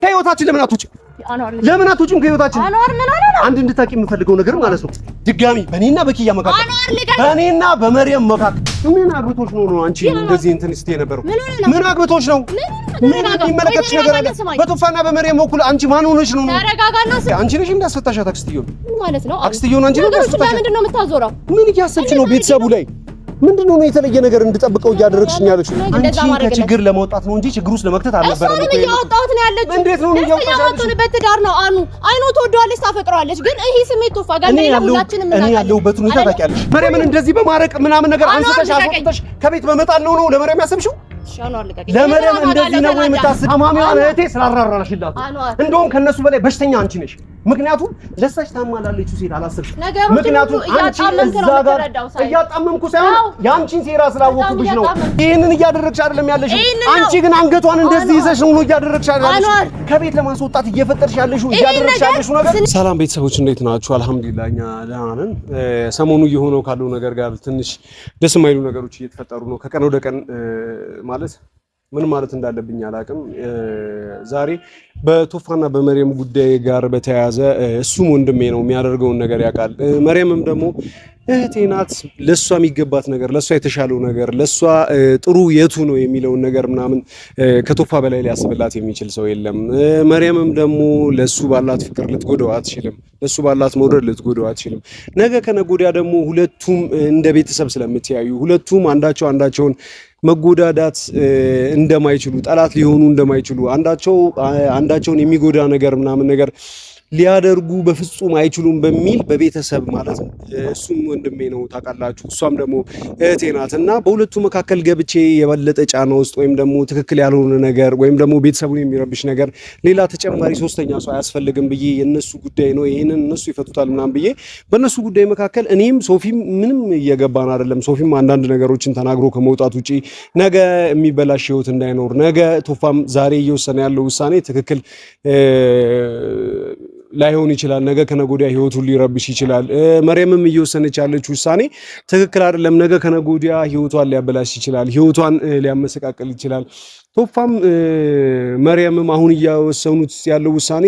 ከህይወታችን ለምን አትወጪም ከህይወታችን? አንድ እንድታቂ የምፈልገው ነገር ማለት ነው ድጋሚ በእኔና በኪያ መካከል በእኔና በመርየም መካከል ምን አግብቶሽ ነው አንቺ እንደዚህ እንትን ስትይ የነበረው? ምን አግብቶሽ ነው? ምን የሚመለከትሽ ነገር አለ? በቶፋና በመርየም በኩል አንቺ ማን ሆነሽ ነው? ተረጋጋና አንቺ ነሽ እንዳስፈታሻት አክስትየው ማለት ነው። አክስትየውን አንቺ ነሽ እንዳስፈታሻት። ምንድን ነው የምታዞረው? ምን እያሰብሽ ነው? ቤተሰቡ ላይ ምንድነው ነው የተለየ ነገር እንድጠብቀው እያደረግሽኝ ያለሽው? አንቺ ከችግር ለመውጣት ነው እንጂ ችግር ውስጥ ለመክተት አልነበረም እኮ። እያወጣሁት ነው ያለችው። እንዴት ነው እያወጣሁት? በትዳር ነው አይኑ ትወደዋለች፣ ታፈቅረዋለች። ግን ይሄ ስሜት ቶፋ ጋር ነው ሁላችንም እናውቃለን። እኔ ያለሁበት ሁኔታ ታውቂያለሽ። መርየምን እንደዚህ በማረቅ ምናምን ነገር አንስተሽ አስወጥተሽ ከቤት በመጣል ነው ለመርየም ያሰብሽው? ለመርየም እንደዚህ ነው ወይ የምታስብ? አማሚዋን እህቴ ስላራራሽላት እንደውም ከነሱ በላይ በሽተኛ አንቺ ነሽ። ምክንያቱም ለሳሽ ታማላለች ሴት አላሰብሽም። ምክንያቱም አንቺ እዛ ጋር እያጣመምኩ ሳይሆን ያንቺን ሴራ ስላወቅኩብሽ ነው። ይሄንን እያደረግሽ አይደለም ያለሽው። አንቺ ግን አንገቷን እንደዚህ ይዘሽ ነው እያደረግሽ አይደለም። ከቤት ለማስወጣት እየፈጠርሽ ያለሽው እያደረግሽ ያለሽው ነገር። ሰላም ቤተሰቦች እንዴት ናችሁ? አልሐምዱሊላህ እኛ ደህና ነን። ሰሞኑ እየሆነው ካለው ነገር ጋር ትንሽ ደስ የማይሉ ነገሮች እየተፈጠሩ ነው ከቀን ወደ ቀን ማለት ምን ማለት እንዳለብኝ አላውቅም። ዛሬ በቶፋና በመርየም ጉዳይ ጋር በተያያዘ እሱም ወንድሜ ነው የሚያደርገውን ነገር ያውቃል። መርየምም ደግሞ እህቴ ናት። ለሷ የሚገባት ነገር፣ ለሷ የተሻለው ነገር፣ ለሷ ጥሩ የቱ ነው የሚለውን ነገር ምናምን ከቶፋ በላይ ሊያስብላት የሚችል ሰው የለም። መርየምም ደግሞ ለሱ ባላት ፍቅር ልትጎዳው አትችልም። ለሱ ባላት መውደድ ልትጎዳው አትችልም። ነገ ከነገ ወዲያ ደግሞ ሁለቱም እንደ ቤተሰብ ስለምትያዩ ሁለቱም አንዳቸውን መጎዳዳት እንደማይችሉ ጠላት ሊሆኑ እንደማይችሉ አንዳቸውን የሚጎዳ ነገር ምናምን ነገር ሊያደርጉ በፍጹም አይችሉም በሚል በቤተሰብ ማለት ነው። እሱም ወንድሜ ነው ታውቃላችሁ፣ እሷም ደግሞ እህቴ ናት እና በሁለቱ መካከል ገብቼ የበለጠ ጫና ውስጥ ወይም ደግሞ ትክክል ያልሆነ ነገር ወይም ደግሞ ቤተሰቡን የሚረብሽ ነገር ሌላ ተጨማሪ ሶስተኛ ሰው አያስፈልግም ብዬ የነሱ ጉዳይ ነው ይሄንን እነሱ ይፈቱታል ምናምን ብዬ በነሱ ጉዳይ መካከል እኔም ሶፊም ምንም እየገባን አይደለም። ሶፊም አንዳንድ ነገሮችን ተናግሮ ከመውጣት ውጪ ነገ የሚበላሽ ህይወት እንዳይኖር ነገ ቶፋም ዛሬ እየወሰነ ያለው ውሳኔ ትክክል ላይሆን ይችላል። ነገ ከነገ ወዲያ ህይወቱን ሊረብሽ ይችላል። መርየምም እየወሰነች ያለችው ውሳኔ ትክክል አይደለም። ነገ ከነገ ወዲያ ህይወቷን ሊያበላሽ ይችላል። ህይወቷን ሊያመሰቃቅል ይችላል። ቶፋም መርየምም አሁን እያወሰኑት ያለው ውሳኔ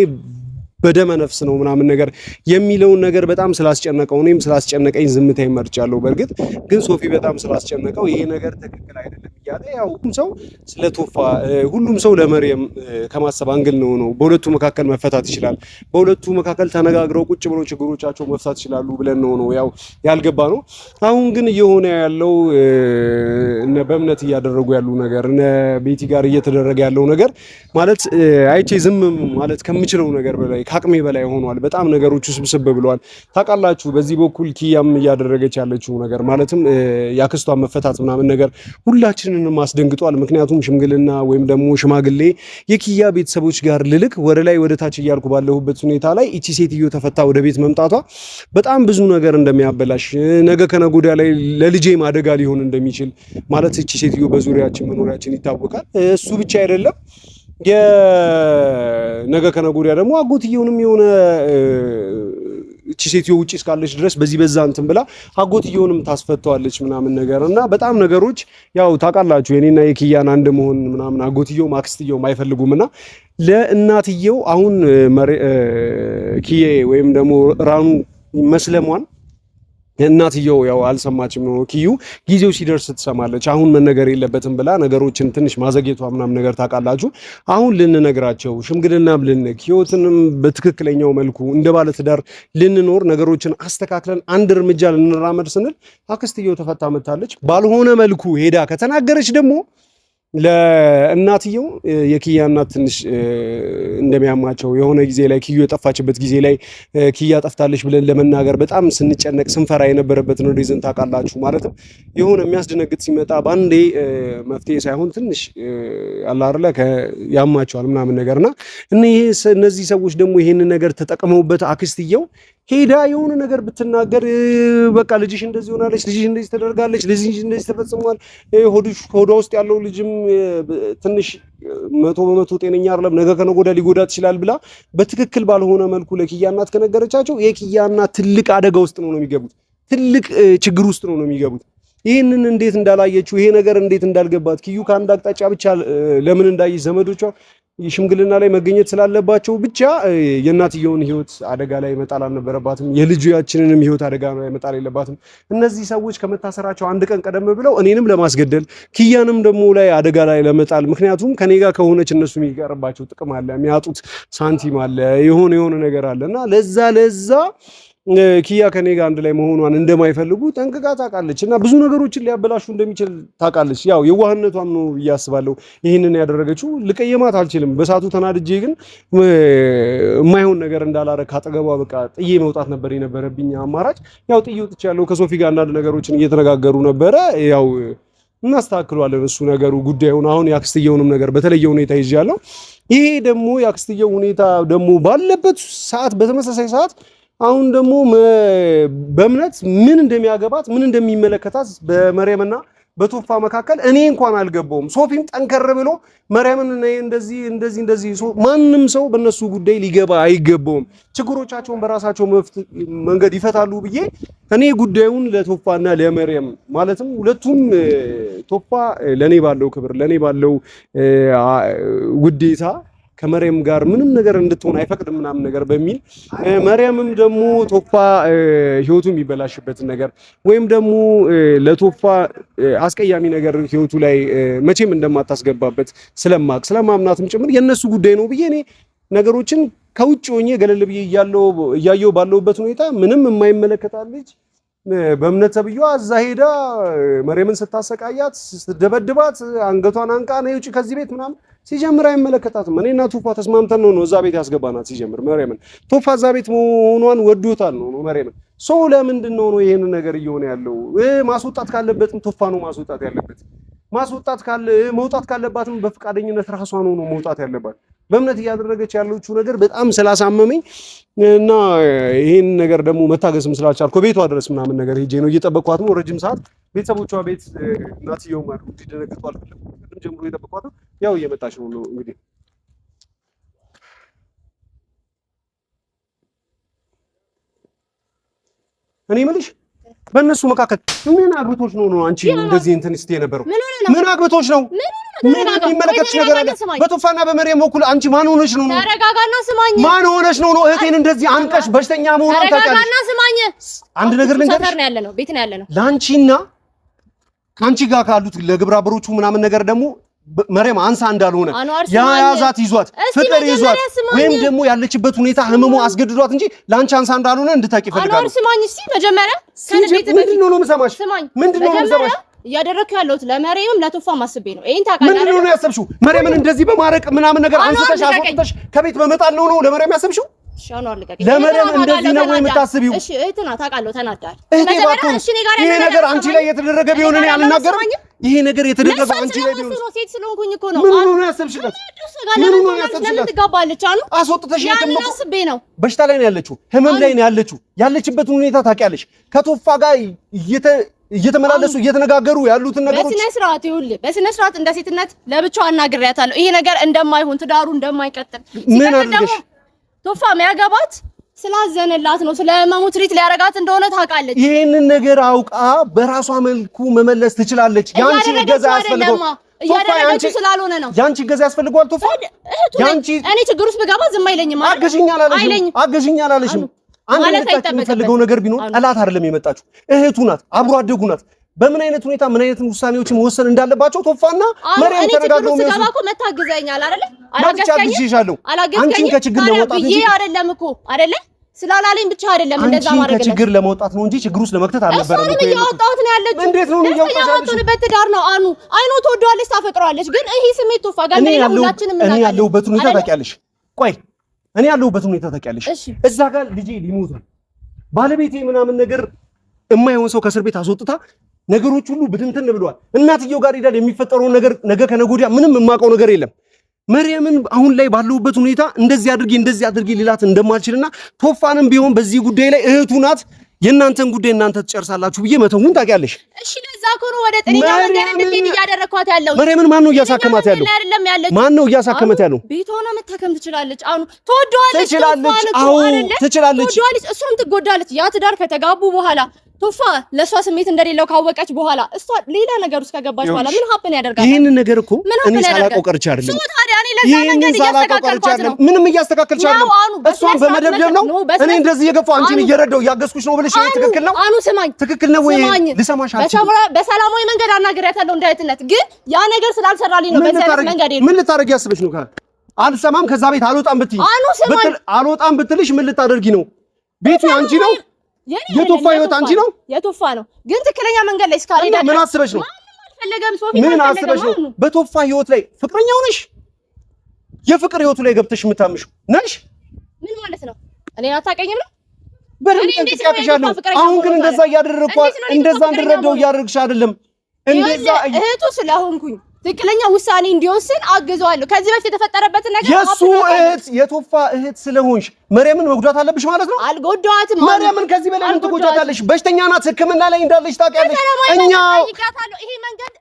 በደመ ነፍስ ነው ምናምን ነገር የሚለውን ነገር በጣም ስላስጨነቀው እኔም ስላስጨነቀኝ ዝምታዬ መርጫለሁ። በእርግጥ ግን ሶፊ በጣም ስላስጨነቀው ይሄ ነገር ትክክል አይደለም እያለ ያው ሁሉም ሰው ለመርየም ከማሰብ አንግል ነው በሁለቱ መካከል መፈታት ይችላል፣ በሁለቱ መካከል ተነጋግረው ቁጭ ብለው ችግሮቻቸው መፍታት ይችላሉ ብለን ነው ያው ያልገባ ነው። አሁን ግን እየሆነ ያለው እነ በእምነት እያደረጉ ያሉ ነገር እነ ቤቲ ጋር እየተደረገ ያለው ነገር ማለት አይቼ ዝም ማለት ከምችለው ነገር በላይ ከአቅሜ በላይ ሆኗል። በጣም ነገሮቹ ስብስብ ብለዋል። ታውቃላችሁ በዚህ በኩል ኪያም እያደረገች ያለችው ነገር ማለትም ያክስቷን መፈታት ምናምን ነገር ሁላችንንም አስደንግጧል። ምክንያቱም ሽምግልና ወይም ደግሞ ሽማግሌ የኪያ ቤተሰቦች ጋር ልልክ ወደ ላይ ወደ ታች እያልኩ ባለሁበት ሁኔታ ላይ እቺ ሴትዮ ተፈታ ወደ ቤት መምጣቷ በጣም ብዙ ነገር እንደሚያበላሽ ነገ ከነገ ወዲያ ላይ ለልጄ አደጋ ሊሆን እንደሚችል ማለት እቺ ሴትዮ በዙሪያችን መኖሪያችን ይታወቃል። እሱ ብቻ አይደለም የነገ ከነገ ወዲያ ደግሞ አጎትየውንም የሆነ እቺ ሴትዮ ውጪ እስካለች ድረስ በዛ እንትን ብላ አጎትየውንም ታስፈተዋለች ምናምን ነገር እና በጣም ነገሮች ያው ታውቃላችሁ የኔና የኪያን አንድ መሆን ምናምን አጎትየው አክስትየውም አይፈልጉምና ለእናትየው አሁን ኪዬ ወይም ደግሞ ራኑ መስለሟን እናትየው ያው አልሰማችም ነው ኪዩ ጊዜው ሲደርስ ትሰማለች። አሁን መነገር የለበትም ብላ ነገሮችን ትንሽ ማዘግየቷ ምናምን ነገር ታውቃላችሁ። አሁን ልንነግራቸው ሽምግልናም ልንክ ህይወትንም በትክክለኛው መልኩ እንደ ባለ ትዳር ልንኖር ነገሮችን አስተካክለን አንድ እርምጃ ልንራመድ ስንል አክስትየው ተፈታ መታለች። ባልሆነ መልኩ ሄዳ ከተናገረች ደግሞ ለእናትየው የኪያ እናት ትንሽ እንደሚያማቸው የሆነ ጊዜ ላይ ኪዩ የጠፋችበት ጊዜ ላይ ኪያ ጠፍታለች ብለን ለመናገር በጣም ስንጨነቅ ስንፈራ የነበረበት ነው። ሪዝን ታውቃላችሁ ማለት የሆነ የሚያስደነግጥ ሲመጣ ባንዴ መፍትሄ ሳይሆን ትንሽ አላ አይደለ ያማቸዋል ምናምን ነገርና እነዚህ ሰዎች ደግሞ ይሄንን ነገር ተጠቅመውበት አክስትየው ሄዳ የሆነ ነገር ብትናገር በቃ ልጅሽ እንደዚህ ሆናለች፣ ልጅሽ እንደዚህ ተደርጋለች፣ ልጅሽ እንደዚህ ተፈጽሟል፣ ሆዷ ውስጥ ያለው ልጅም ትንሽ 100% ጤነኛ አይደለም፣ ነገ ከነገ ወዲያ ሊጎዳት ይችላል ብላ በትክክል ባልሆነ መልኩ ለኪያ እናት ከነገረቻቸው የኪያ እናት ትልቅ አደጋ ውስጥ ነው የሚገቡት፣ ትልቅ ችግር ውስጥ ነው የሚገቡት። ይሄንን እንዴት እንዳላየችው ይሄ ነገር እንዴት እንዳልገባት ኪዩ ከአንድ አቅጣጫ ብቻ ለምን እንዳይሽ ዘመዶቿ ሽምግልና ላይ መገኘት ስላለባቸው ብቻ የእናትየውን ህይወት አደጋ ላይ መጣል አልነበረባትም። የልጅያችንንም ህይወት አደጋ ላይ መጣል የለባትም። እነዚህ ሰዎች ከመታሰራቸው አንድ ቀን ቀደም ብለው እኔንም ለማስገደል ኪያንም ደግሞ ላይ አደጋ ላይ ለመጣል ምክንያቱም ከኔ ጋር ከሆነች እነሱ የሚቀርባቸው ጥቅም አለ፣ የሚያጡት ሳንቲም አለ፣ የሆነ ነገር አለና ለዛ ኪያ ከኔ ጋር አንድ ላይ መሆኗን እንደማይፈልጉ ጠንቅቃ ታውቃለች እና ብዙ ነገሮችን ሊያበላሹ እንደሚችል ታውቃለች። ያው የዋህነቷም ነው እያስባለሁ ይህንን ያደረገችው። ልቀየማት አልችልም። በሳቱ ተናድጄ ግን የማይሆን ነገር እንዳላረግ አጠገቧ በቃ ጥዬ መውጣት ነበር የነበረብኝ አማራጭ። ያው ጥዬ ወጥቻለሁ። ከሶፊ ጋር አንዳንድ ነገሮችን እየተነጋገሩ ነበረ። ያው እናስተካክለዋለን እሱ ነገሩ ጉዳዩን። አሁን የአክስትየውንም ነገር በተለየ ሁኔታ ይዣለሁ። ይሄ ደግሞ የአክስትየው ሁኔታ ደግሞ ባለበት ሰዓት በተመሳሳይ ሰዓት አሁን ደግሞ በእምነት ምን እንደሚያገባት ምን እንደሚመለከታት በመርየምና በቶፋ መካከል እኔ እንኳን አልገባውም። ሶፊም ጠንከር ብሎ መርየምን እንደዚህ ማንም ሰው በእነሱ ጉዳይ ሊገባ አይገባውም፣ ችግሮቻቸውን በራሳቸው መንገድ ይፈታሉ ብዬ እኔ ጉዳዩን ለቶፋና ለመርየም ማለትም ሁለቱም ቶፋ ለኔ ባለው ክብር ለኔ ባለው ውዴታ ከመርየም ጋር ምንም ነገር እንድትሆን አይፈቅድም ምናምን ነገር በሚል መርየምም ደግሞ ቶፋ ህይወቱ የሚበላሽበትን ነገር ወይም ደግሞ ለቶፋ አስቀያሚ ነገር ህይወቱ ላይ መቼም እንደማታስገባበት ስለማምናትም ጭምር የነሱ ጉዳይ ነው ብዬ እኔ ነገሮችን ከውጭ ሆኜ ገለል ብዬ እያየሁ ባለሁበት ሁኔታ ምንም የማይመለከታት ልጅ በእምነት ተብዬዋ እዛ ሄዳ መርየምን ስታሰቃያት ስትደበድባት አንገቷን አንቃ ነይ ውጪ ከዚህ ቤት ምናምን ሲጀምር አይመለከታትም። እኔና ቶፋ ተስማምተን ነው እዛ ቤት ያስገባናት። ሲጀምር መርየምን ቶፋ እዛ ቤት መሆኗን ወዶታል ነው መርየምን። ሰው ለምንድን ነው ይሄን ነገር እየሆነ ያለው? ማስወጣት ካለበትም ቶፋ ነው ማስወጣት ያለበት። መውጣት ካለባትም በፍቃደኝነት ራሷ ነው መውጣት ያለባት። በእምነት እያደረገች ያለችው ነገር በጣም ስላሳመመኝ እና ይሄን ነገር ደግሞ መታገስም ስላልቻልኩ ቤቷ ድረስ ምናምን ነገር ሄጄ ነው እየጠበቅኳት ነው ረጅም ሰዓት። ቤተሰቦቿ ቤት እናትየው ማለት እንዲደነግጡ አልፈለኩም። ከድም ጀምሮ እየጠበቅኳት ነው። ያው እየመጣች ነው እንግዲህ እኔ የምልሽ በእነሱ መካከል ምን አግብቶሽ ነው አንቺ እንደዚህ እንትን ስትይ የነበረው? ምን አግብቶሽ ነው? ምን የሚመለከትሽ ነገር አለ? በቶፋና በመርየም በኩል አንቺ ማን ሆነሽ ነው? ተረጋጋና ስማኝ። ማን ሆነሽ ነው እህቴን እንደዚህ አንቀሽ በሽተኛ መሆኗን ታውቂያለሽ? ተረጋጋና ስማኝ። አንድ ነገር ልንገርሽ፣ ሰፈር ነው ያለነው፣ ቤት ነው ያለነው። ላንቺና ካንቺ ጋር ካሉት ለግብረ አበሮቹ ምናምን ነገር ደግሞ መርየም አንሳ እንዳልሆነ ያያዛት ይዟት ፍቅር ይዟት ወይም ደግሞ ያለችበት ሁኔታ ህመሙ አስገድዷት እንጂ ላንቺ አንሳ እንዳልሆነ እንድታቂ ፈልጋለሁ። አንዋር ስማኝ እስቲ መጀመሪያ ምንድነው ነው የምሰማሽ? ምንድነው ነው የምሰማሽ? እያደረኩ ያለሁት ለመርየም ለቶፋ ማስቤ ነው። ይሄን ታውቃለህ? ምንድነው ነው ያሰብሽው? መርየምን እንደዚህ በማረቅ ምናምን ነገር አንስተሽ አስወጥተሽ ከቤት በመጣል ነው ለመርየም ያሰብሽው? ሻኗር ልቀቅ። ለመርየም እንደዚህ ነው ወይ የምታስቢው? እሺ እህትና ታውቃለሁ፣ ተናዳል። ይሄ ነገር አንቺ ላይ የተደረገ ቢሆን እኔ አልናገርም። ይሄ ነገር የተደረገው አንቺ ላይ ቢሆን ሴት ስለሆንኩኝ እኮ ነው። ምን ነው ያሰብሽለት? ምን ነው ያሰብሽለት? ለምን ትጋባለች? አኑ አስወጥተሽ ያንን አስቤ ነው። በሽታ ላይ ነው ያለችው፣ ህመም ላይ ነው ያለችው። ያለችበትን ሁኔታ ታውቂያለሽ። ከቶፋ ጋር እየተመላለሱ እየተነጋገሩ ያሉትን ነገሮች በስነ ስርዓት ይኸውልህ፣ በስነ ስርዓት እንደ ሴትነት ለብቻው አናግሬያታለሁ። ይሄ ነገር እንደማይሆን ትዳሩ እንደማይቀጥል ምን አድርገሽ ቶፋ የሚያገባት ስላዘነላት ነው። ስለህመሙ ትሪት ሊያረጋት እንደሆነ ታውቃለች። ይሄንን ነገር አውቃ በራሷ መልኩ መመለስ ትችላለች። ያንቺ እገዛ ያስፈልገው እያደረገች ስላልሆነ ነው። ያንቺ እገዛ ያስፈልገዋል ቶፋ። ያንቺ እኔ ችግር ውስጥ ብገባ ዝም አይለኝም። አገዥኝ አላለሽም። አንድ ነገር የምትፈልገው ነገር ቢኖር ጠላት አይደለም የመጣችው፣ እህቱ ናት፣ አብሮ አደጉ ናት። በምን አይነት ሁኔታ ምን አይነት ውሳኔዎችን መወሰን እንዳለባቸው ቶፋና መርየም ተነጋግረው ነው። ተጋባኩ መታገዘኛል አይደል? አላገዝከኝም። አንቺን ከችግር ለመውጣት እንጂ አይደለም እኮ አይደለ? ስላላለኝ ብቻ አይደለም እንደዛ ማድረግ ነው። ከችግር ለመውጣት ነው እንጂ ችግር ውስጥ ለመክተት አልነበረም እኮ። ያወጣሁት ነው ያለችው። እንዴት ነው ያወጣሁት? ትዳር ነው አኑ አይኖ ትወደዋለች፣ ታፈቅረዋለች። ግን ይሄ ስሜት ቶፋ ጋር እንደሌላ ሁላችንም እናውቃለን። እኔ ያለሁበት ሁኔታ ታውቂያለሽ። ቆይ እኔ ያለሁበት ሁኔታ ታውቂያለሽ። እዛ ጋር ልጄ ሊሞት ነው ባለቤቴ ምናምን ነገር የማይሆን ሰው ከእስር ቤት አስወጥታ ነገሮች ሁሉ ብትንትን ብለዋል። እናትየው ጋር ሄዳል። የሚፈጠረው ነገር ነገ ከነገ ወዲያ ምንም የማውቀው ነገር የለም። መርየምን አሁን ላይ ባለውበት ሁኔታ እንደዚህ አድርጊ ሊላት እንደማልችልና ቶፋንም ቢሆን በዚህ ጉዳይ ላይ እህቱ ናት፣ የእናንተን ጉዳይ እናንተ ትጨርሳላችሁ ብዬ መተውን ታውቂያለሽ። እሺ ለዛ እኮ ነው ወደ ጤና መንገድ እንድትሄድ እያደረኳት ያለው። መርየምን ማን ነው እያሳከማት ያለው? ማን ነው እያሳከመት ያለው? ቤቷ ነው መታከም ትችላለች። አሁን ትወደዋለች፣ ትችላለች። አዎ ትችላለች። እሷም ትጎዳለች። ያ ትዳር ከተጋቡ በኋላ ቶፋ ለሷ ስሜት እንደሌለው ካወቀች በኋላ እሷ ሌላ ነገር ውስጥ ከገባች በኋላ ምን ሀፕን ያደርጋል? ይሄን ነገር እኮ እኔ ሳላውቀው ቀርቼ አይደለም። ታዲያ እኔ ለዛ መንገድ እያስተካከልኳት ነው። ምንም እያስተካከልሽ አይደለም። እሷን በመደብደብ ነው እኔ እንደዚህ እየገፋው አንቺን እየረዳው እያገዝኩሽ ነው ብለሽ ትክክል ነው? አኑ ስማኝ፣ ትክክል ነው ወይ? ልሰማሽ አልችልም። በሰላማዊ መንገድ አናግሬያታለሁ እንዳይትነት፣ ግን ያ ነገር ስላልሰራልኝ ነው በሰላማዊ መንገድ ሄድኩ። ምን ልታረጊ ያስበሽ ነው? አልሰማም ከዛ ቤት አልወጣም ብትይ አልወጣም ብትልሽ ምን ልታደርጊ ነው? ቤቱ አንቺ ነው? የቶፋ ህይወት አንቺ ነው? የቶፋ ነው፣ ግን ትክክለኛ መንገድ ላይ እስካልሄደ ምን አስበሽ ነው? አልፈለገም ሶፊ፣ ምን አስበሽ ነው? በቶፋ ህይወት ላይ ፍቅረኛው ነሽ? የፍቅር ህይወቱ ላይ ገብተሽ የምታምሽው ነሽ? ምን ማለት ነው? እኔ አታውቀኝም ነው? በደንብ ተቀያቅሻለሁ። አሁን ግን እንደዛ እያደረግኳት እንደዛ እንድረዳው እያደረግሽ አይደለም። እንደዛ እህቱ ስለሆንኩኝ ትክክለኛ ውሳኔ እንዲወስን አግዘዋለሁ። ከዚህ በፊት የተፈጠረበትን ነገር የሱ እህት የቶፋ እህት ስለሆንሽ መርየምን መጉዳት አለብሽ ማለት ነው? አልጎዳዋትም። መርየምን ከዚህ በላይ ምን ትጎዳታለሽ? በሽተኛ ናት፣ ሕክምና ላይ እንዳለች ታውቂያለሽ። እኛ ይሄ መንገድ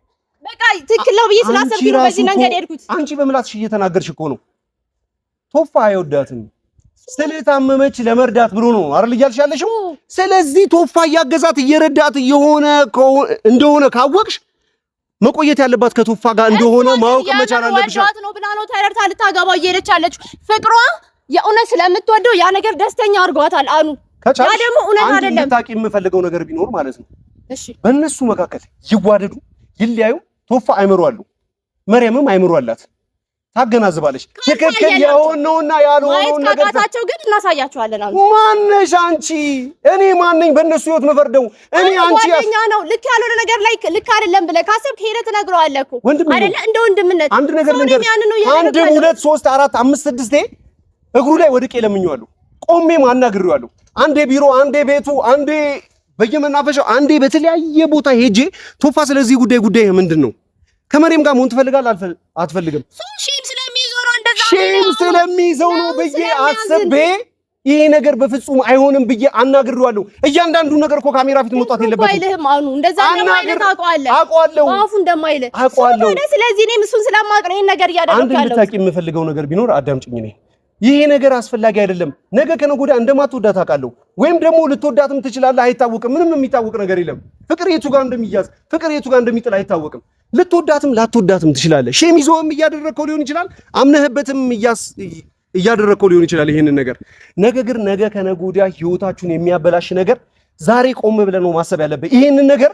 በቃ ትክክል ነው ብዬ ስላሰብኩኝ ነው በዚህ መንገድ ሄድኩት። አንቺ በምላስሽ እየተናገርሽ እኮ ነው። ቶፋ አይወዳትም፣ ስለታመመች ለመርዳት ብሎ ነው አይደል እያልሽ ያለሽው? ስለዚህ ቶፋ እያገዛት እየረዳት እንደሆነ ካወቅሽ መቆየት ያለባት ከቶፋ ጋር እንደሆነ ማወቅ መቻል አለብሽ። ነው ብላ ነው ተረድታ ልታገባው እየሄደች ያለችው። ፍቅሯ የእውነት ስለምትወደው ያ ነገር ደስተኛ አድርጓታል። አኑ ያ ደግሞ እውነት አይደለም። አንድ ታቂ የምፈልገው ነገር ቢኖር ማለት ነው፣ እሺ በእነሱ መካከል ይዋደዱ ይለያዩ፣ ቶፋ አይምሮ አለው፣ መርየምም አይምሮ አላት። ታገናዝባለች። ትክክል የሆነውና ያልሆነው ነገር ካቃታቸው ግን እናሳያቸዋለን። አሉ ማነሽ አንቺ? እኔ ማንኝ በእነሱ ህይወት መፈርደው? እኔ አንቺ ጓደኛ ነው ልክ ያልሆነ ነገር ላይ ልክ አይደለም ብለህ ካሰብክ ሄደህ ትነግረዋለህ እኮ አይደለ? እንደ ወንድምነት አንድ ነገር ልንገርሽ፣ አንድ 2 3 4 5 6 እግሩ ላይ ወድቄ ለምኜዋለሁ፣ ቆሜም አናግሬዋለሁ። አንዴ ቢሮ፣ አንዴ ቤቱ፣ አንዴ በየመናፈሻው፣ አንዴ በተለያየ ቦታ ሄጄ ቶፋ ስለዚህ ጉዳይ ምንድን ነው ከመሪም ጋር መሆን ትፈልጋለህ አትፈልግም? ሼም ስለሚይዘው ነው ብዬ አስቤ ይሄ ነገር በፍጹም አይሆንም ብዬ አናግሬዋለሁ። እያንዳንዱ ነገር እኮ ካሜራ ፊት መውጣት የለበትም። አይልህም አሁን እንደዛ እንደማይልህ ታውቀዋለህ። አውቀዋለሁ አፉ እንደማይልህ አውቀዋለሁ። ስለዚህ እኔም እሱን ስለማውቅ ነው ይሄን ነገር እያደረኩ ያለው። አንድ ልታቂ የምፈልገው ነገር ቢኖር አዳምጪኝ። እኔ ይሄ ነገር አስፈላጊ አይደለም። ነገ ከነገ ወዲያ እንደማትወዳት አውቃለሁ፣ ወይም ደግሞ ልትወዳትም ትችላለህ፣ አይታወቅም። ምንም የሚታወቅ ነገር የለም። ፍቅር የቱ ጋር እንደሚያዝ ፍቅር የቱ ጋር እንደሚጥል አይታወቅም። ልትወዳትም ላትወዳትም ትችላለህ። ሼም ይዞም እያደረግከው ሊሆን ይችላል፣ አምነህበትም እያደረግከው ሊሆን ይችላል ይሄንን ነገር። ነገ ከነገ ወዲያ ህይወታችሁን የሚያበላሽ ነገር ዛሬ ቆም ብለህ ነው ማሰብ ያለብህ። ይሄንን ነገር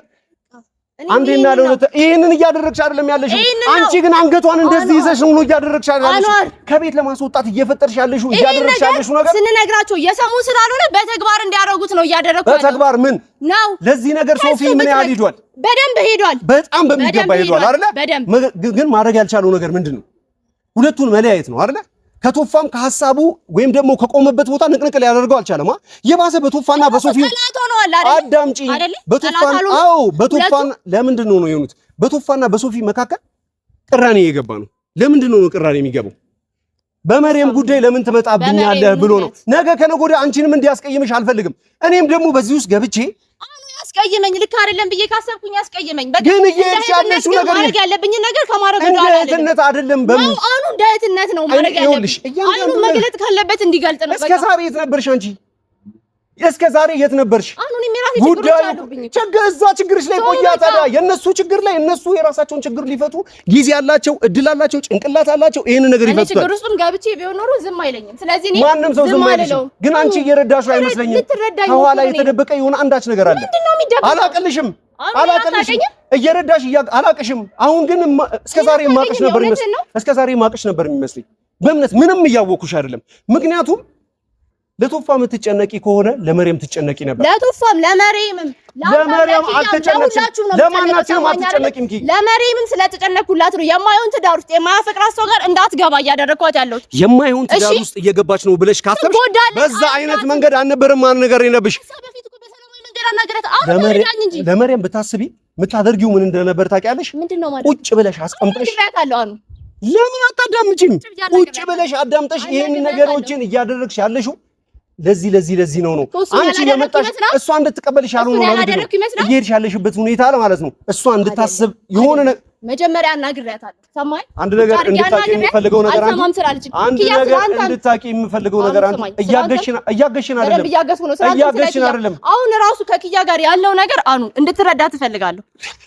አንዴና ለሁለት ይሄንን እያደረግሽ አይደለም ያለሽው። አንቺ ግን አንገቷን እንደዚህ ይዘሽ ነው እያደረግሽ ያለሽው። ከቤት ለማስወጣት እየፈጠርሽ ያለሽው እያደረግሽ ያለሽው ነገር ስንነግራቸው የሰሙ ስላልሆነ በተግባር እንዲያደርጉት ነው እያደረግኩ ያለው። በተግባር ምን ነው? ለዚህ ነገር ሶፊ ምን ያህል ሄዷል? በደንብ ሄዷል። በጣም በሚገባ ሄዷል አይደለ? ግን ማድረግ ያልቻለው ነገር ምንድነው? ሁለቱን መለያየት ነው አይደለ? ከቶፋም ከሐሳቡ ወይም ደግሞ ከቆመበት ቦታ ንቅንቅ ሊያደርገው አልቻለም። የባሰ በቶፋና በሶፊ አዳምጪ። በቶፋን ለምንድን ነው የሆኑት? በቶፋና በሶፊ መካከል ቅራኔ የገባ ነው። ለምንድን ነው ቅራኔ የሚገባው? በመርየም ጉዳይ ለምን ትመጣብኛለህ ብሎ ነው። ነገ ከነገ ወዲያ አንቺንም እንዲያስቀይምሽ አልፈልግም። እኔም ደግሞ በዚህ ውስጥ ገብቼ ያስቀይመኝ ልክ አይደለም ብዬ ካሰብኩኝ ያስቀይመኝ። ግን እየሄድሽ ያለሽው ነገር ማድረግ ያለብኝ ነገር ከማድረግ ወደ ኋላ አይደለም። አይደለም በምን አሁን እንደ እህትነት ነው ማድረግ ያለብኝ። አሁን መግለጥ ካለበት እንዲገልጥ ነው። እስከ ዛሬ የት ነበርሽ አንቺ? እስከ ዛሬ የት ነበርሽ? አሁን የሚራስ ችግሮች አሉብኝ። እዛ ችግርሽ ላይ ቆያ። ታዲያ የነሱ ችግር ላይ እነሱ የራሳቸውን ችግር ሊፈቱ ጊዜ ያላቸው እድል አላቸው፣ ጭንቅላት አላቸው። ይሄን ነገር ይፈቱታል። ችግር ውስጥም ገብቼ ቢሆን ኖሮ ዝም አይለኝም። ስለዚህ እኔ ማንም ሰው ዝም አይልሽም። ግን አንቺ እየረዳሽው አይመስለኝም። ከኋላ የተደበቀ የሆነ አንዳች ነገር አለ። አላቅልሽም እየረዳሽ አላቅሽም። አሁን ግን እስከዛሬ ማቅሽ ነበር የሚመስለኝ በእምነት ምንም እያወኩሽ አይደለም። ምክንያቱም ለቶፋ የምትጨነቂ ከሆነ ለመርየም ትጨነቂ ነበር። ለቶፋም ለመርየምም ለማናቸውም አትጨነቂም። ለመርየምም ስለተጨነኩላት ነው የማይሆን ትዳር ውስጥ የማያፈቅራት ሰው ጋር እንዳትገባ እያደረኳት ያለሁት። የማይሆን ትዳር ውስጥ እየገባች ነው ብለሽ ካሰብሽ በዛ አይነት መንገድ አልነበረም ማን ነገር የለብሽ። ለመርየም ብታስቢ የምታደርጊው ምን እንደነበር ታውቂያለሽ? ቁጭ ብለሽ አስቀምጠሽ ለምን አታዳምጪም? ቁጭ ብለሽ አዳምጠሽ ይሄን ነገሮችን እያደረግሽ ያለሽው ለዚህ ነው። አንቺ የመጣሽ እሷ እንድትቀበልሽ ያልሆነ ነው ማለት ነው። እየሄድሽ ያለሽበት ሁኔታ ማለት ነው። እሷ እንድታስብ የሆነ መጀመሪያ አናግሬያታለሁ። ሰማኝ አንድ ነገር እንድታቂ የምፈልገው ነገር አንድ ነገር እንድታቂ የምፈልገው ነገር አንድ እያገሽን አይደለም። አሁን ራሱ ከኪያ ጋር ያለው ነገር አኑ እንድትረዳ ትፈልጋለሁ።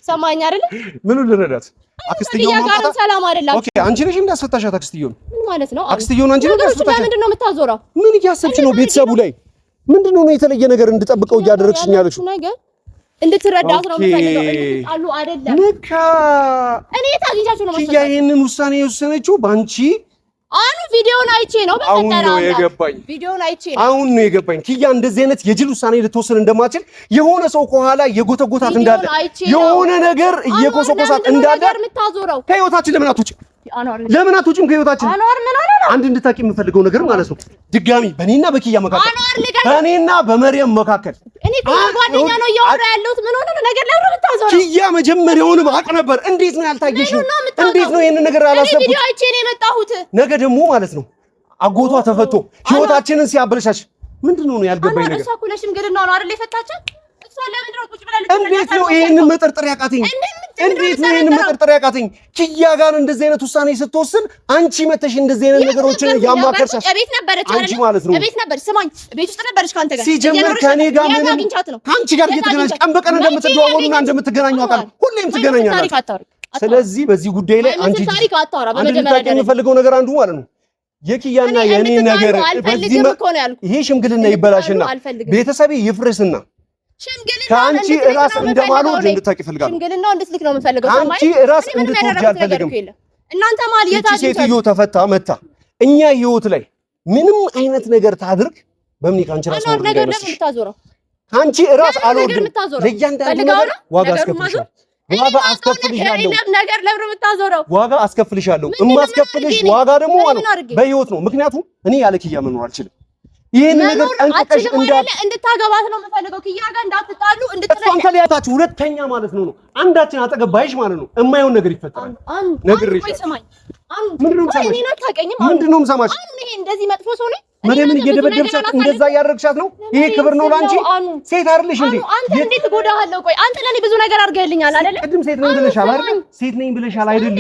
ሰማኝ አይደል? ምኑ ልረዳት? አክስትዮን ጋር ሰላም አይደለም። ኦኬ አንቺ ነሽ እንዳስፈታሻት አክስትዮን? ምን ማለት ነው? አክስትዮን አንቺ ነሽ እንዳስፈታሻት? ለምንድን ነው የምታዞረው? ምን እያሰብሽ ነው? ቤተሰቡ ላይ ምንድነው የተለየ ነገር እንድጠብቀው እያደረግሽኝ ያለሽው ነገር እንድትረዳት ነው የምፈልገው። አሉ አይደለም ለካ እኔ ታግኛችሁ ነው ኪያ ይሄንን ውሳኔ የወሰነችው ባንቺ አኑ ቪዲዮውን አይቼ ነው በፈጠራው የገባኝ። ቪዲዮውን አይቼ ነው አሁን ነው የገባኝ። ኪያ እንደዚህ አይነት የጅል ውሳኔ ልትወስን እንደማትችል የሆነ ሰው ከኋላ የጎተጎታት እንዳለ የሆነ ነገር እየቆሰቆሳት እንዳለ ከህይወታችን ለምን አትውጪ? ለምን አትውጪም ከህይወታችን? አንድ እንድታቂ የምፈልገው ነገር ማለት ነው ድጋሚ በእኔና በኪያ መካከል በእኔና በመርየም መካከል እኔ ጓደኛ ነው እያወራ ያለሁት። ምን ሆነ ነገር ላይ ነው የምታዞረው? ኪያ መጀመሪያውንም አቅ ነበር። እንዴት ነው ያልታየሽው? እንዴት ነው ይሄንን ነገር ያላሰብኩት? ቪዲዮ አይቼ ነው የመጣሁት። ነገ ደግሞ ማለት ነው አጎቷ ተፈቶ ህይወታችንን ሲያበለሻሽ ምንድነው ነው ያልገባኝ ነገር? እሷ እኮ ለሽምግልና ነው አይደል የፈታቻት? እሷ ለምን ነው ቁጭ ብላ እንዴት ነው ይሄንን መጠርጠር ያቃተኝ? እንዴት ነው ይሄንን መጠርጠር ያቃተኝ? ኪያ ጋር እንደዚህ አይነት ውሳኔ ስትወስን አንቺ መተሽ እንደዚህ አይነት ነገሮችን ያማከርሻት ቤት ነበረች አይደል? አንቺ ማለት ነው ቤት ነበረች። ስማኝ ቤት ውስጥ ነበረች ካንተ ጋር ሲጀምር ከኔ ጋር ምንም አንቺ ጋር እየተገናኘሽ ቀን በቀን እንደምትደዋወሉና እንደምትገናኙ አውቃለሁ። ሁሌም ትገናኛላችሁ። ስለዚህ በዚህ ጉዳይ ላይ አንቺ ታሪክ አታወራ። በመጀመሪያ የምፈልገው ነገር አንዱ ማለት ነው የኪያና የኔ ነገር በዚህ ይሄ ሽምግልና ይበላሽና ቤተሰቤ ይፍርስና ከአንቺ ራስ እንደማልወድ እንድታቂ እፈልጋለሁ። ሽምግልናው እንድትልክ ነው የምፈልገው። አንቺ ራስ እንድትወጂ አልፈልግም። እናንተ ማል የታችሁ ሴትዮ ተፈታ መታ እኛ ህይወት ላይ ምንም አይነት ነገር ታድርግ በምን ካንቺ ራስ ነው ነገር ለምን ታዞረው? አንቺ ራስ አልወድም። ለእያንዳንዱ ነገር ዋጋ አስከፍልሻለሁ። ዋጋ አስከፍልሻለሁ። ነገር ለምን የምታዞረው? ዋጋ አስከፍልሻለሁ። እማስከፍልሽ ዋጋ ደግሞ ማለት በህይወት ነው። ምክንያቱም እኔ ያለ ኪያ መኖር አልችልም። ይሄን ነገር ጠንቅቀሽ እንድታገባት ነው የምፈልገው። ኪያ ጋር እንዳትጣሉ እሷን ከሊያታችሁ ሁለተኛ ማለት ነው አንዳችን አጠገባይሽ ማለት ነው የማይሆን ነገር ይፈጠራል። ነግሬሽ ምንድነው የምሰማሽ? ይሄ እንደዚህ መጥፎ ሰው ነው መርየምን እየደበደብሻት እንደዛ እያደረግሻት ነው። ይሄ ክብር ነው ላንቺ? ሴት አይደለሽ እንዴ? አንተ እንዴት ጎዳሃለው? ቆይ አንተ ለኔ ብዙ ነገር አድርገልኛል አይደል? ቅድም ሴት ነኝ ብለሻል አይደል? ሴት ነኝ ብለሻል አይደል?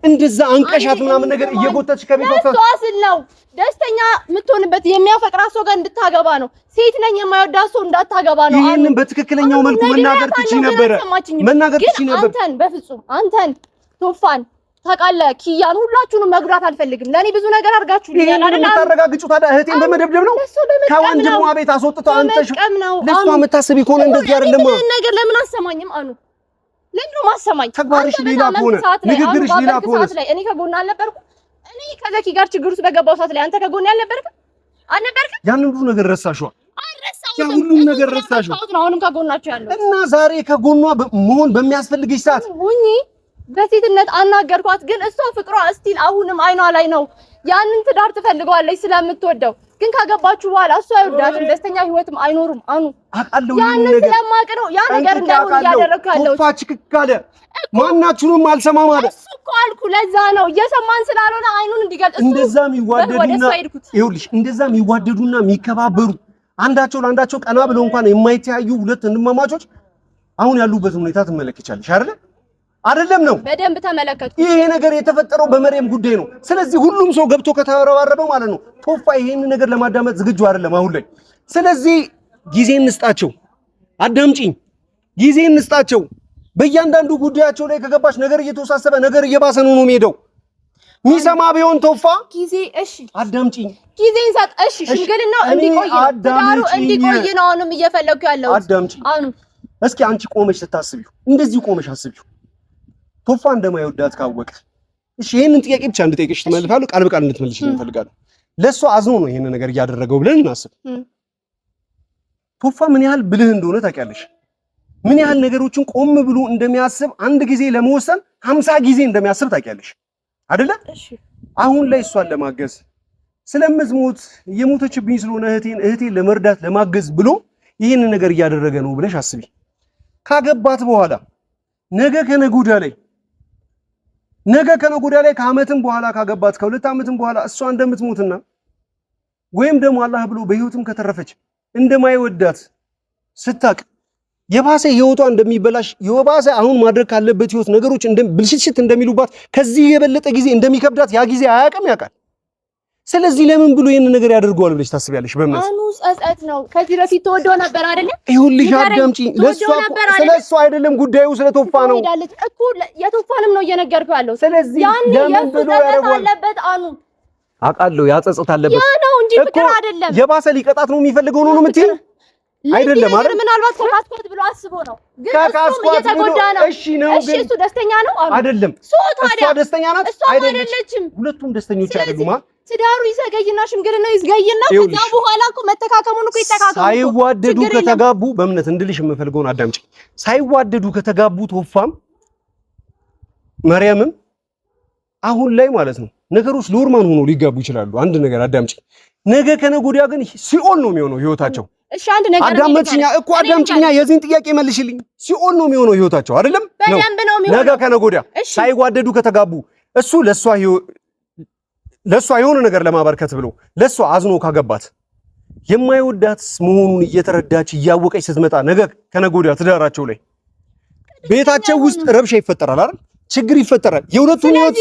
እንደዛ አንቀሻት ምናምን ነገር እየጎተትሽ ከቤት ወጣት ተዋስል ነው ደስተኛ የምትሆንበት የሚያፈቅራት ሰው ጋር እንድታገባ ነው። ሴት ነኝ የማይወዳት ሰው እንዳታገባ ነው። ይሄንን በትክክለኛው መልኩ መናገር ትችይ ነበር። መናገር ትችይ ነበር። አንተን በፍጹም አንተን ቶፋን ታውቃለህ ኪያን ሁላችሁንም መጉዳት አልፈልግም። ለኔ ብዙ ነገር አድርጋችሁልኛል አይደል? የምታረጋግጩት ታዲያ እህቴን በመደብደብ ነው? ከወንድሟ ቤት አስወጥተው አንተሽ ለሷ የምታስቢ ከሆነ እንደዚህ አይደለም። ነገር ለምን አሰማኝም? አኑ ለምን ማሰማኝ? ተግባርሽ ሌላ ከሆነ ንግግርሽ ሌላ ከሆነ እኔ ከጎን አልነበርኩም። እኔ ከዘኪ ጋር ችግር ውስጥ በገባው ሰዓት ላይ አንተ ከጎን አልነበርክም? ያንን ሁሉ ነገር ረሳሽው? ያ ሁሉ ነገር ረሳሽው? አሁንም ከጎናችሁ ያለው እና ዛሬ ከጎኗ መሆን በሚያስፈልግሽ ሰዓት ሁኚ በሴትነት አናገርኳት። ግን እሷ ፍቅሯ እስቲል አሁንም አይኗ ላይ ነው። ያንን ትዳር ትፈልገዋለች ስለምትወደው። ግን ካገባችሁ በኋላ እሷ አይወዳትም፣ ደስተኛ ህይወትም አይኖሩም። አኑ አቃለው ያንን ስለማቅ ነው ያ ነገር እንዳይሆን እያደረግኩ ያለሁት። ቶፋ ችክካለ ማናችሁንም አልሰማ ማለት እሱ እኮ አልኩ። ለዛ ነው እየሰማን ስላልሆነ አይኑን እንዲገልጽ እንደዛም ይዋደዱና ይኸውልሽ እንደዛም ይዋደዱና የሚከባበሩ አንዳቸው ለአንዳቸው ቀና ብለው እንኳን የማይተያዩ ሁለት ወንድማማቾች አሁን ያሉበትን ሁኔታ ትመለከቻለሽ አይደለም ነው? በደንብ ተመለከቱ። ይሄ ነገር የተፈጠረው በመርየም ጉዳይ ነው። ስለዚህ ሁሉም ሰው ገብቶ ከተረባረበው ማለት ነው ቶፋ ይሄን ነገር ለማዳመጥ ዝግጁ አይደለም አሁን ላይ። ስለዚህ ጊዜ እንስጣቸው። አዳምጪኝ፣ ጊዜ እንስጣቸው። በእያንዳንዱ ጉዳያቸው ላይ ከገባሽ ነገር እየተወሳሰበ ነገር እየባሰ ነው የሚሄደው። ሚሰማ ቢሆን ቶፋ ጊዜ እሺ፣ አዳምጪኝ፣ ጊዜ እንሰጥ። እሺ፣ ሽምግልናው እንዲቆይ ትዳሩ እንዲቆይ ነው አሁንም እየፈለኩ ያለው። አዳምጪኝ አሁን። እስኪ አንቺ ቆመሽ ስታስቢው እንደዚህ ቆመሽ አስቢው። ቶፋ እንደማይወዳት ካወቀ እሺ፣ ይሄንን ጥያቄ ብቻ እንድጠይቅሽ ትመልሳለሁ። ቃል በቃል እንድትመልሽልኝ እፈልጋለሁ። ለሷ አዝኖ ነው ይሄን ነገር እያደረገው ብለን እናስብ። ቶፋ ምን ያህል ብልህ እንደሆነ ታውቂያለሽ። ምን ያህል ነገሮችን ቆም ብሎ እንደሚያስብ አንድ ጊዜ ለመወሰን 50 ጊዜ እንደሚያስብ ታውቂያለሽ አይደለ? አሁን ላይ እሷን ለማገዝ ስለምትሞት የሞተችብኝ ስለሆነ እህቴን ለመርዳት ለማገዝ ብሎ ይሄን ነገር እያደረገ ነው ብለሽ አስቢ። ካገባት በኋላ ነገ ከነገ ወዲያ ላይ ከዓመትም በኋላ ካገባት ከሁለት ዓመትም በኋላ እሷ እንደምትሞትና ወይም ደግሞ አላህ ብሎ በህይወትም ከተረፈች እንደማይወዳት ስታቅ የባሰ ህይወቷ እንደሚበላሽ የባሰ አሁን ማድረግ ካለበት ህይወት ነገሮች ብልሽት እንደሚሉባት ከዚህ የበለጠ ጊዜ እንደሚከብዳት ያ ጊዜ አያውቅም ያውቃል። ስለዚህ ለምን ብሎ ይሄን ነገር ያደርገዋል ብለሽ ታስቢያለሽ? በእምነት አኑ ጸጸት ነው። ከዚህ በፊት ተወደው ነበር አይደል? ይሁንልሽ አዳምጪ። ስለሱ አይደለም ጉዳዩ ስለ ቶፋ ነው እኮ የቶፋንም ነው እየነገርኩህ ያለው። ስለዚህ ለምን ብሎ ያደርገዋል? አውቃለሁ ያጸጸት አለበት ያ ነው እንጂ ፍቅር አይደለም። የባሰ ሊቀጣት ነው የሚፈልገው ነው የምትይው አይደለም ማለት ምናልባት ከካስኮት ብሎ አስቦ ነው። ግን እሱ እየተጎዳ ነው። እሺ ነው ግን እሱ ደስተኛ ነው አይደለም? እሷ ደስተኛ ናት አይደለችም? ሁለቱም ደስተኞች አይደሉማ። ትዳሩ ይዘገይና ሽምግልና ይዘገይና ከዛ በኋላ እኮ መተካከሙን እኮ ይተካከሙ። ሳይዋደዱ ከተጋቡ በእምነት እንድልሽ የምፈልገውን አዳምጪ። ሳይዋደዱ ከተጋቡ ቶፋም መርያምም አሁን ላይ ማለት ነው ነገሮች ኖርማል ሆኖ ሊጋቡ ይችላሉ። አንድ ነገር አዳምጪ። ነገ ከነገ ወዲያ ግን ሲኦል ነው የሚሆነው ህይወታቸው። እሺ አንድ ነገር አዳምጪኛ የዚህን ጥያቄ መልሽልኝ። ሲኦል ነው የሚሆነው ህይወታቸው አይደለም? ነገ ከነገ ወዲያ ሳይዋደዱ ከተጋቡ እሱ ለሷ የሆነ ነገር ለማበርከት ብሎ ለሷ አዝኖ ካገባት የማይወዳት መሆኑን እየተረዳች እያወቀች ስትመጣ ነገ ከነገ ወዲያ ትዳራቸው ላይ ቤታቸው ውስጥ ረብሻ ይፈጠራል አይደል? ችግር ይፈጠራል። የሁለቱም ህይወት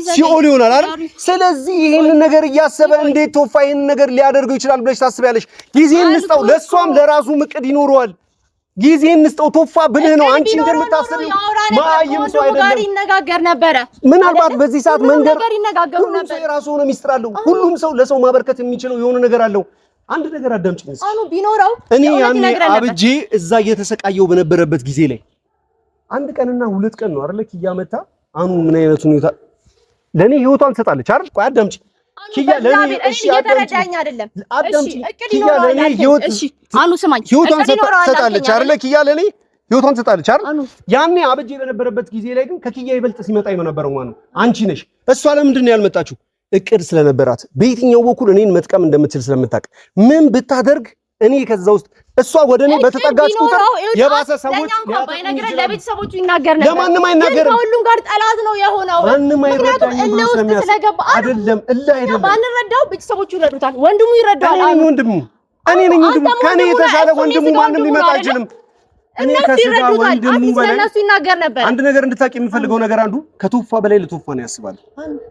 ሲኦል ይሆናል አይደል? ስለዚህ ይሄንን ነገር እያሰበ እንዴት ቶፋ ይሄንን ነገር ሊያደርገው ይችላል ብለሽ ታስቢያለሽ? ጊዜ እንስጠው፣ ለሷም ለራሱ እቅድ ይኖረዋል። ጊዜ እንስጠው። ቶፋ ብልህ ነው። አንቺ እንደምታስቢው ማይም ሰው አይደለም። ይነጋገር ነበረ። ምናልባት በዚህ ሰዓት መንገር ሁሉም ሰው የራሱ ሆነ ሚስጥር አለው። ሁሉም ሰው ለሰው ማበርከት የሚችለው የሆነ ነገር አለው። አንድ ነገር አዳምጪኝ። አኑ ቢኖረው እኔ ያኔ አብጄ እዛ እየተሰቃየው በነበረበት ጊዜ ላይ አንድ ቀንና ሁለት ቀን ነው አይደል ኪያ መታ አኑ ምን አይነት ሁኔታ ለኔ ህይወቷን ትሰጣለች አይደል? ቆይ አዳምጪ ኪያ ለኔ እሺ እየተረዳኝ አይደለም። አዳምጪ ኪያ ለኔ ህይወት እሺ አኑ ስማኝ ህይወቷን ትሰጣለች አይደል? ኪያ ለኔ ህይወቷን ትሰጣለች አይደል? ያኔ አብጄ በነበረበት ጊዜ ላይ ግን ከኪያ ይበልጥ ሲመጣ የነበረው ማን ነው? አንቺ ነሽ። እሷ ለምንድን ነው ያልመጣችው? እቅድ ስለነበራት በየትኛው በኩል እኔን መጥቀም እንደምትችል ስለምታውቅ ምን ብታደርግ እኔ ከዛ ውስጥ እሷ ወደ እኔ በተጠጋች ቁጥር የባሰ ሰዎች ለቤተሰቦቹ ይናገር ነበር። ለማንም አይናገርም። ከሁሉም ጋር ጠላት ነው የሆነው። ማንም አይረዳም። አይደለም ባንረዳው ቤተሰቦቹ ይረዱታል። ወንድሙ ይረዳዋል። እኔ ነኝ ወንድሙ ከኔ የተሻለ ወንድሙ ማንም ሊመጣ አይችልም። እኔ ከስጋ ወንድሙ በላይ ስለነሱ ይናገር ነበር። አንድ ነገር እንድታቂ የምፈልገው ነገር አንዱ ከቶፋ በላይ ለቶፋ ነው ያስባል።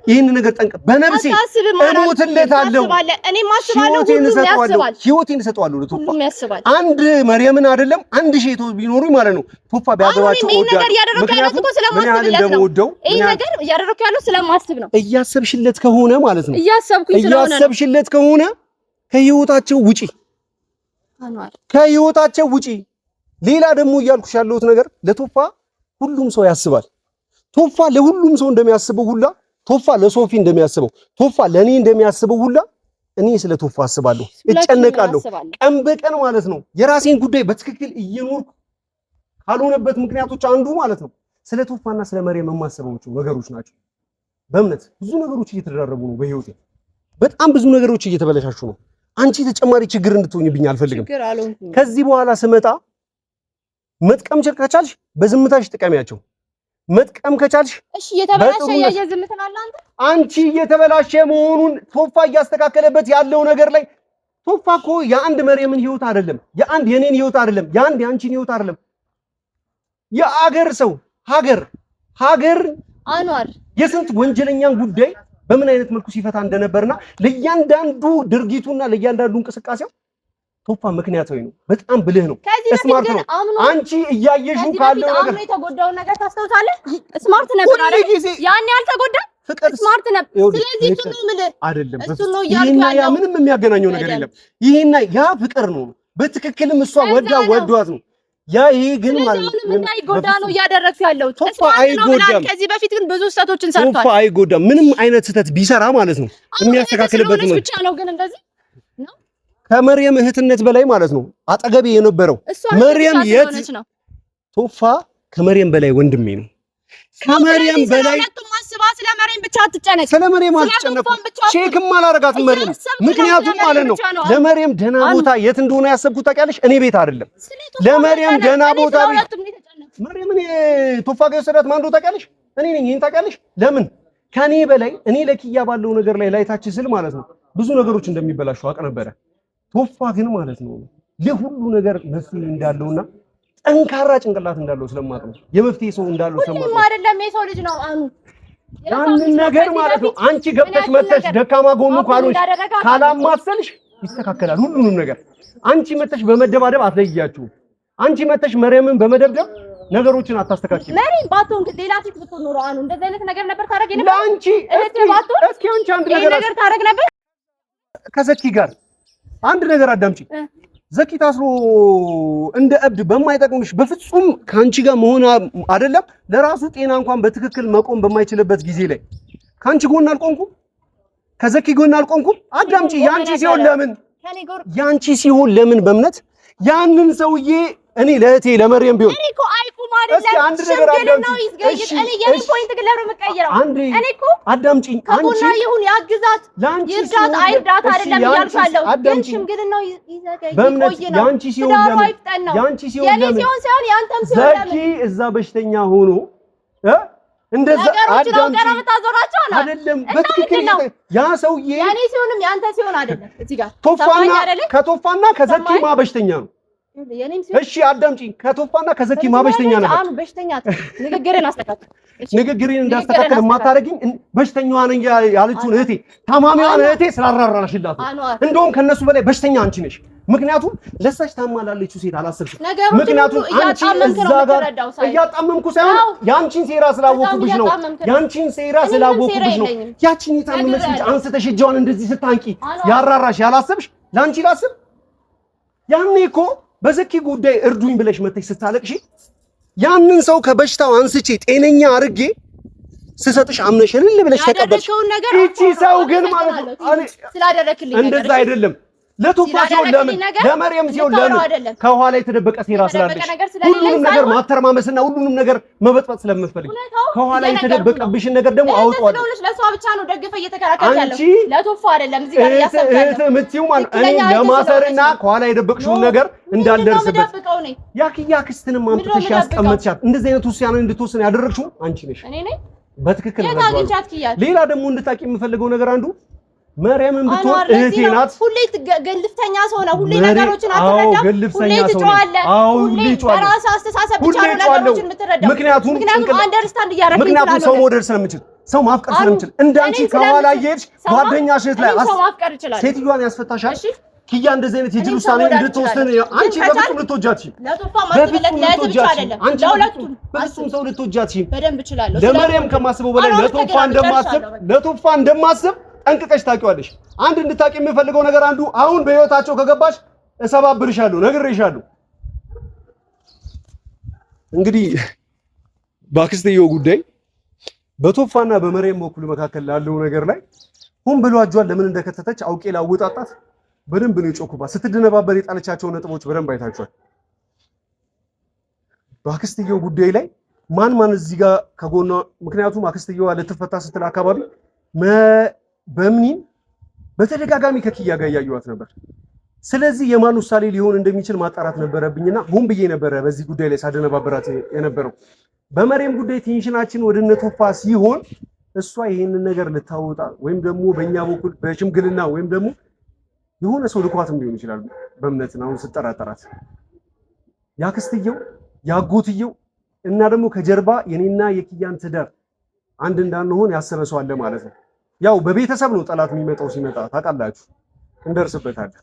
ይሄን ነገር ጠንቀ በነፍሴ እሞትለታለሁ። እኔ ማስባለሁ ሁሉም ያስባል። ህይወቴን እሰጠዋለሁ ለቶፋ። አንድ መርየምን አይደለም አንድ ሼቶ ቢኖሩ ማለት ነው ቶፋ ቢያገባቸው እንደምወደው ይሄ ነገር እያደረኩ ያለው ስለማስብ ነው። እያሰብሽለት ከሆነ ማለት ነው እያሰብሽለት ከሆነ ከህይወታቸው ውጪ ከህይወታቸው ውጪ ሌላ ደግሞ እያልኩሽ ያለሁት ነገር ለቶፋ ሁሉም ሰው ያስባል። ቶፋ ለሁሉም ሰው እንደሚያስበው ሁላ ቶፋ ለሶፊ እንደሚያስበው ቶፋ ለኔ እንደሚያስበው ሁላ እኔ ስለ ቶፋ አስባለሁ፣ እጨነቃለሁ ቀን በቀን ማለት ነው። የራሴን ጉዳይ በትክክል እየኖርኩ ካልሆነበት ምክንያቶች አንዱ ማለት ነው ስለ ቶፋና ስለ መርየም የማስበው ነገሮች ናቸው። በእምነት ብዙ ነገሮች እየተደራረቡ ነው በህይወቴ። በጣም ብዙ ነገሮች እየተበለሻሹ ነው። አንቺ ተጨማሪ ችግር እንድትሆኝብኝ አልፈልግም። ከዚህ በኋላ ስመጣ መጥቀም ከቻልሽ በዝምታሽ ጥቀሚያቸው። መጥቀም ከቻልሽ እሺ እየተበላሸ ያየዝምተናል። አንቺ እየተበላሸ መሆኑን ቶፋ እያስተካከለበት ያለው ነገር ላይ ቶፋ እኮ የአንድ መርየምን ህይወት አይደለም፣ የአንድ የኔን ህይወት አይደለም፣ የአንድ የአንቺን ህይወት አይደለም፣ የአገር ሰው ሀገር አኗር የስንት ወንጀለኛን ጉዳይ በምን አይነት መልኩ ሲፈታ እንደነበርና ለእያንዳንዱ ድርጊቱና ለእያንዳንዱ እንቅስቃሴው ቶፋ ምክንያታዊ ነው። በጣም ብልህ ነው። ስማርት ነው። አንቺ እያየሽው ካለው ነገር የተጎዳው ነገር ታስተውታለህ። ስማርት ነበር አይደል? ያን ያልተጎዳ ስማርት ነበር። ስለዚህ እሱ ነው ማለት አይደለም። ይሄና ያ ምንም የሚያገናኘው ነገር የለም። ይሄና ያ ፍቅር ነው። በትክክልም እሷ ወዷት ነው። ያ ይሄ ግን ማለት ነው እንዳይጎዳ ነው እያደረግሽ ያለው። ቶፋ አይጎዳም። ከዚህ በፊት ግን ብዙ ስህተቶችን ሰርቷል። ቶፋ አይጎዳም። ምንም አይነት ስህተት ቢሰራ ማለት ነው የሚያስተካክልበት ነው ብቻ ነው። ግን እንደዚህ ነው ከመርየም እህትነት በላይ ማለት ነው አጠገቤ የነበረው መርየም የት ቶፋ ከመርየም በላይ ወንድሜ ነው። ከመርየም በላይ ስለ መርየም ብቻ አትጨነቅ። ስለ መርየም አትጨነቅም። ቼክም አላረጋትም መርየም። ምክንያቱም ማለት ነው ለመርየም ደህና ቦታ የት እንደሆነ ያሰብኩት ታውቂያለሽ? እኔ ቤት አይደለም። ለመርየም ደህና ቦታ መርየም ቶፋ ጋር የወሰዳት ማን እንደሆነ ታውቂያለሽ? እኔ ነኝ። ይሄን ታውቂያለሽ? ለምን ከኔ በላይ እኔ ለኪያ ባለው ነገር ላይ ላይታች ስል ማለት ነው ብዙ ነገሮች እንደሚበላሹ አውቅ ነበረ። ቶፋ ግን ማለት ነው ለሁሉ ነገር መፍትሄ እንዳለውና ጠንካራ ጭንቅላት እንዳለው ስለማውቅ ነው። የመፍትሄ ሰው እንዳለው ስለማውቅ ነው። አይደለም የሰው ልጅ ነው አኑ ያንን ነገር ማለት ነው። አንቺ ገብተሽ መተሽ ደካማ ጎኑ ካላማሰልሽ ይስተካከላል ሁሉንም ነገር። አንቺ መተሽ በመደባደብ አትለያችሁ። አንቺ መተሽ መርየምን በመደብደብ ነገሮችን አታስተካክል። መርየም ባትሆን ሌላ ሴት ብትሆን ኖሮ አኑ እንደዚህ አይነት ነገር ነበር ታረግ ነበር። ለአንቺ እስኪ አንቺ አንድ ነገር ታረግ ነበር። ከዘኪ ጋር አንድ ነገር አዳምጪ። ዘኪ ታስሮ እንደ እብድ በማይጠቅምሽ በፍጹም ካንቺ ጋር መሆን አይደለም ለራሱ ጤና እንኳን በትክክል መቆም በማይችልበት ጊዜ ላይ ካንቺ ጎን አልቆምኩም፣ ከዘኪ ጎን አልቆምኩም። አዳምጪ። ያንቺ ሲሆን ለምን በእምነት ያንን ሰውዬ እኔ ለእህቴ ለመርየም ቢሆን እኔ እኮ አይቁም አይደለም አንድ ነገር አዳምጪ። እኔ የኔ ፖይንት ግን ለምን መቀየረው? እኔ እኮ አዳምጪ። አንቺ ይሁን ያግዛት ይርዳት አይርዳት አይደለም እያልሻለሁ፣ ግን ሽምግልናው ይዘገይ ይቆይ ነው። ያንቺ ሲሆን ለምን የኔ ሲሆን ሳይሆን ያንተም ሲሆን ለምን ዘኪ እዛ በሽተኛ ሆኖ እንደዛ አይደለም። በትክክል ያ ሰውዬ የኔ ሲሆንም ያንተ ሲሆን አይደለም። እዚህ ጋር ከቶፋና ከዘኪ ማበሽተኛ ነው። እሺ አዳምጪ። ከቶፋና ከዘኪ ማበሽተኛ ነበር። አሁን በሽተኛ ንግግርን አስተካክል። ንግግሬን እንዳስተካክል የማታረጊኝ በሽተኛዋ ነኝ ያለችውን እህቴ ታማሚዋን እህቴ ስላራራሽላት እንደውም ከነሱ በላይ በሽተኛ አንቺ ነሽ። ምክንያቱም ለሳሽ ታማላለችው ሴት አላሰብሽም። ምክንያቱም አንቺ እዛ ጋር እያጣመምኩ ሳይሆን ያንቺን ሴራ ስላወኩብሽ ነው። ያንቺን ሴራ ስላወኩብሽ ነው። ያቺን የታመመች ልጅ አንስተሽ እጇን እንደዚህ ስታንቂ ያራራሽ ያላሰብሽ ለአንቺ ላስብ ያኔ እኮ በዘኪ ጉዳይ እርዱኝ ብለሽ መተሽ ስታለቅሺ ያንን ሰው ከበሽታው አንስቼ ጤነኛ አርጌ ስሰጥሽ አምነሽ እልል ብለሽ ተቀበልሽ። እቺ ሰው ግን ማለት ነው ስላደረክልኝ እንደዛ አይደለም። ለቶፋ ሲሆን ለምን ለመርየም ሲሆን ለምን ከኋላ የተደበቀ ሴራ ስላለሽ ሁሉንም ነገር ማተርማመስና ሁሉንም ነገር መበጥበጥ ስለምትፈልግ ከኋላ የተደበቀብሽን ነገር ደግሞ አውጣው። ለሷ ብቻ ነው ደግፈ እየተከራከርሽ ያለው ለቶፋ አይደለም። እዚህ ጋር ያሰብካለሁ እምትይው ማለት እኔ ለማሰርና ከኋላ የደበቅሽውን ነገር እንዳልደርስበት ያክያ ክስትንም አምጥተሽ ያስቀመጥሻት እንደዚህ አይነት ውሳኔ እንድትወስን ያደረግሽው አንቺ ነሽ። እኔ ነኝ በትክክል ነው። ሌላ ደግሞ እንድታቂ የምፈልገው ነገር አንዱ መርየምን ብትሆን እህቴ ናት። ሁሌ ግልፍተኛ ሰው ነው። ሁሌ ነገሮችን አትረዳም። ሁሌ ትጮሃለህ። ሁሌ በራስህ አስተሳሰብ ብቻ ነው ነገሮችን የምትረዳው። ምክንያቱም አንደርስታንድ እያደረግህ ምክንያቱም ሰው መውደድ ስለምችል ሰው ማፍቀር ስለምችል እንዳንቺ ከኋላ እየሄድሽ ጓደኛሽ እህት ላይ ሰው ማፍቀር ይችላል። ሴትዮዋን ያስፈታሻል። ኪያ እንደዚህ አይነት የጅል ውሳኔ እንድትወስን አንቺ በፍጹም ልትወጃትሽ በፍጹም ሰው ልትወጃትሽ በደንብ እችላለሁ። ለመርየም ከማስበው በላይ ለቶፋ እንደማስብ ጠንቅቀሽ ታውቂዋለሽ። አንድ እንድታቂ የምፈልገው ነገር አንዱ አሁን በህይወታቸው ከገባሽ እሰባብርሻለሁ፣ ነግሬሻለሁ። እንግዲህ በአክስትየው ጉዳይ በቶፋና በመርየም በኩል መካከል ላለው ነገር ላይ ሆን ብሎ እጇን ለምን እንደከተተች አውቄ ላውጣጣት በደንብ ነው የጮኩባት። ስትደነባበር የጣለቻቸው ነጥቦች በደንብ አይታችኋል። በአክስትየው ጉዳይ ላይ ማን እዚህ ጋር ከጎኗ ምክንያቱም አክስትየዋ ልትፈታ ስትል አካባቢ በምኒን በተደጋጋሚ ከኪያ ጋር እያየኋት ነበር። ስለዚህ የማን ውሳኔ ሊሆን እንደሚችል ማጣራት ነበረብኝና ሆን ብዬ ነበረ በዚህ ጉዳይ ላይ ሳደነባበራት የነበረው። በመርየም ጉዳይ ቴንሽናችን ወደ እነ ቶፋ ሲሆን እሷ ይሄንን ነገር ልታወጣ ወይም ደግሞ በእኛ በኩል በሽምግልና ወይም ደግሞ የሆነ ሰው ልኳትም ሊሆን ይችላል። በእምነት አሁን ስጠራጠራት ያክስትየው ያጎትየው እና ደግሞ ከጀርባ የኔና የኪያን ትዳር አንድ እንዳንሆን ያሰበ ሰው አለ ማለት ነው። ያው በቤተሰብ ነው ጠላት የሚመጣው። ሲመጣ ታውቃላችሁ፣ እንደርስበታለን።